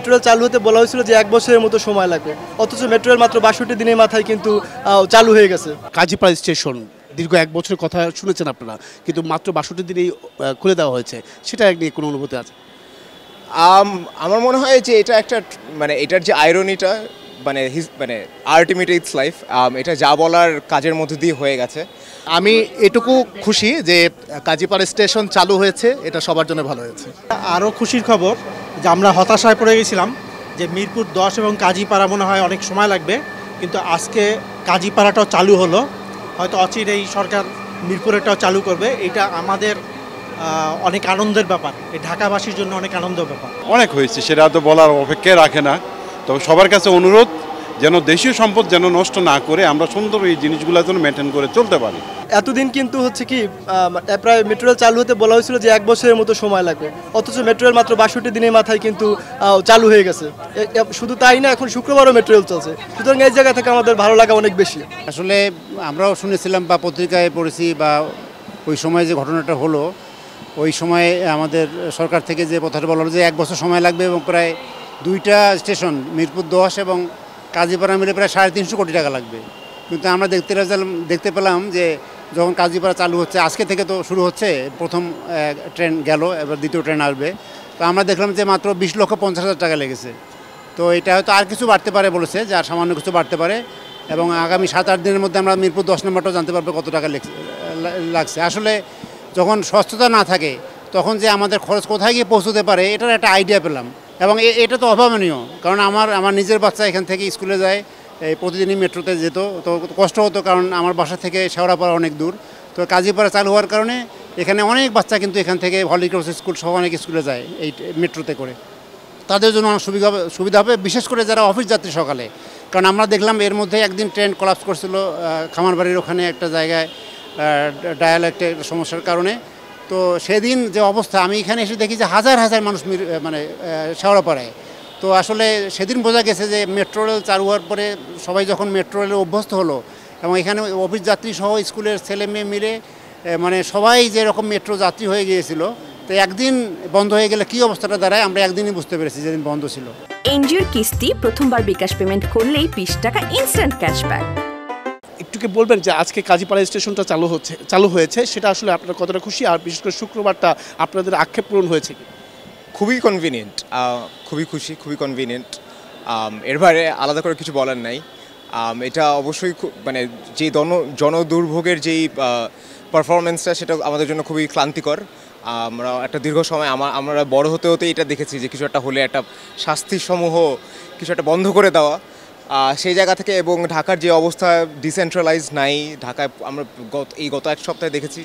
Metro rail চালু হতে বলা হয়েছিল যে 1 বছরের মতো সময় লাগবে, অথচ মেট্রো রেল মাত্র 62 দিনের মাথায় কিন্তু চালু হয়ে গেছে। কাজীপাড়া স্টেশন দীর্ঘ 1 বছরের কথা শুনেছেন আপনারা, কিন্তু মাত্র 62 দিনেই খুলে দেওয়া হয়েছে, সেটা নিয়ে কোনো অনুভূতি আছে? আমার মনে হয় যে এটা একটা মানে এটার যে আইরনিটা মানে আলটিমেটলি ইটস লাইফ, এটা যা বলার কাজের মধ্যে দিয়ে হয়ে গেছে। আমি এটুকু খুশি যে কাজীপাড়া স্টেশন চালু হয়েছে, এটা সবার জন্য ভালো হয়েছে। আরও খুশির খবর যে আমরা হতাশায় পড়ে গেছিলাম যে মিরপুর 10 এবং কাজীপাড়া মনে হয় অনেক সময় লাগবে, কিন্তু আজকে কাজীপাড়াটাও চালু হলো। হয়তো অচিরেই সরকার মিরপুরেরটাও চালু করবে। এটা আমাদের অনেক আনন্দের ব্যাপার, এই ঢাকাবাসীর জন্য অনেক আনন্দের ব্যাপার। অনেক হয়েছে, সেটা তো বলার অপেক্ষা রাখে না। তবে সবার কাছে অনুরোধ যেন দেশীয় সম্পদ যেন নষ্ট না করে আমরা সুন্দর এই জিনিসগুলো যেন মেনটেন করে চলতে পারি। এতদিন কিন্তু হচ্ছে কি প্রায় মেট্রো রেল চালু হতে বলা হয়েছিল যে 1 বছরের মতো সময় লাগবে, অথচ মেট্রো রেল মাত্র 62 দিনের মাথায় কিন্তু চালু হয়ে গেছে। শুধু তাই না, এখন শুক্রবারও মেট্রো রেল চলছে। সুতরাং এই জায়গা থেকে আমাদের ভালো লাগা অনেক বেশি। আসলে আমরাও শুনেছিলাম বা পত্রিকায় পড়েছি বা ওই সময় যে ঘটনাটা হলো, ওই সময় আমাদের সরকার থেকে যে কথাটা বলা হলো যে 1 বছর সময় লাগবে এবং প্রায় 2টা স্টেশন মিরপুর 10 এবং কাজীপাড়া মিলে প্রায় 350 কোটি টাকা লাগবে। কিন্তু আমরা দেখতে পেলাম যে যখন কাজীপাড়া চালু হচ্ছে, আজকে থেকে তো শুরু হচ্ছে, প্রথম ট্রেন গেল, এবার দ্বিতীয় ট্রেন আসবে, তো আমরা দেখলাম যে মাত্র 20,50,000 টাকা লেগেছে। তো এটা হয়তো আর কিছু বাড়তে পারে বলেছে, যে আর সামান্য কিছু বাড়তে পারে, এবং আগামী 7-8 দিনের মধ্যে আমরা মিরপুর 10 নম্বরটাও জানতে পারবো কত টাকা লাগছে। আসলে যখন স্বচ্ছতা না থাকে তখন যে আমাদের খরচ কোথায় গিয়ে পৌঁছতে পারে এটার একটা আইডিয়া পেলাম, এবং এটা তো অভাবনীয়। কারণ আমার নিজের বাচ্চা এখান থেকে স্কুলে যায়, এই প্রতিদিনই মেট্রোতে যেত, তো কষ্ট হতো, কারণ আমার বাসা থেকে শেওড়াপাড়া অনেক দূর। তো কাজীপাড়া চালু হওয়ার কারণে এখানে অনেক বাচ্চা কিন্তু এখান থেকে হলি ক্রস স্কুল সহ অনেক স্কুলে যায় এই মেট্রোতে করে, তাদের জন্য অনেক সুবিধা হবে, বিশেষ করে যারা অফিস যাত্রী সকালে। কারণ আমরা দেখলাম এর মধ্যে একদিন ট্রেন কোলাপস করছিল খামারবাড়ির ওখানে একটা জায়গায় ডায়াল একটা সমস্যার কারণে। তো সেদিন যে অবস্থা, আমি এখানে এসে দেখি যে হাজার হাজার মানুষ মানে শেওড়াপাড়ায়। তো আসলে সেদিন বোঝা গেছে যে মেট্রো রেল চালু হওয়ার পরে সবাই যখন মেট্রো রেলে অভ্যস্ত হলো, এবং এখানে অফিস যাত্রী সহ স্কুলের ছেলে মেয়ে মিলে মানে সবাই যেরকম মেট্রো যাত্রী হয়ে গিয়েছিল, তো একদিন বন্ধ হয়ে গেলে কী অবস্থাটা দাঁড়ায় আমরা একদিনই বুঝতে পেরেছি যেদিন বন্ধ ছিল। এনজিওর কিস্তি প্রথমবার বিকাশ পেমেন্ট করলেই 20 টাকা ইনস্ট্যান্ট ক্যাশব্যাক। একটুকে বলবেন যে আজকে কাজীপাড়া স্টেশনটা চালু হয়েছে, সেটা আসলে আপনারা কতটা খুশি, আর বিশেষ করে শুক্রবারটা আপনাদের আক্ষেপ পূরণ হয়েছে কি? খুবই কনভিনিয়েন্ট, খুবই খুশি, খুবই কনভিনিয়েন্ট। এর বাইরে আলাদা করে কিছু বলার নাই। এটা অবশ্যই মানে যে জনদুর্ভোগের যেই পারফরমেন্সটা, সেটা আমাদের জন্য খুবই ক্লান্তিকর। আমরা একটা দীর্ঘ সময় আমরা বড় হতে হতে এটা দেখেছি যে কিছু একটা হলে একটা শাস্তিসমূহ কিছু একটা বন্ধ করে দেওয়া, সেই জায়গা থেকে। এবং ঢাকার যে অবস্থা ডিসেন্ট্রালাইজ নাই, ঢাকায় আমরা গত 1 সপ্তাহে দেখেছি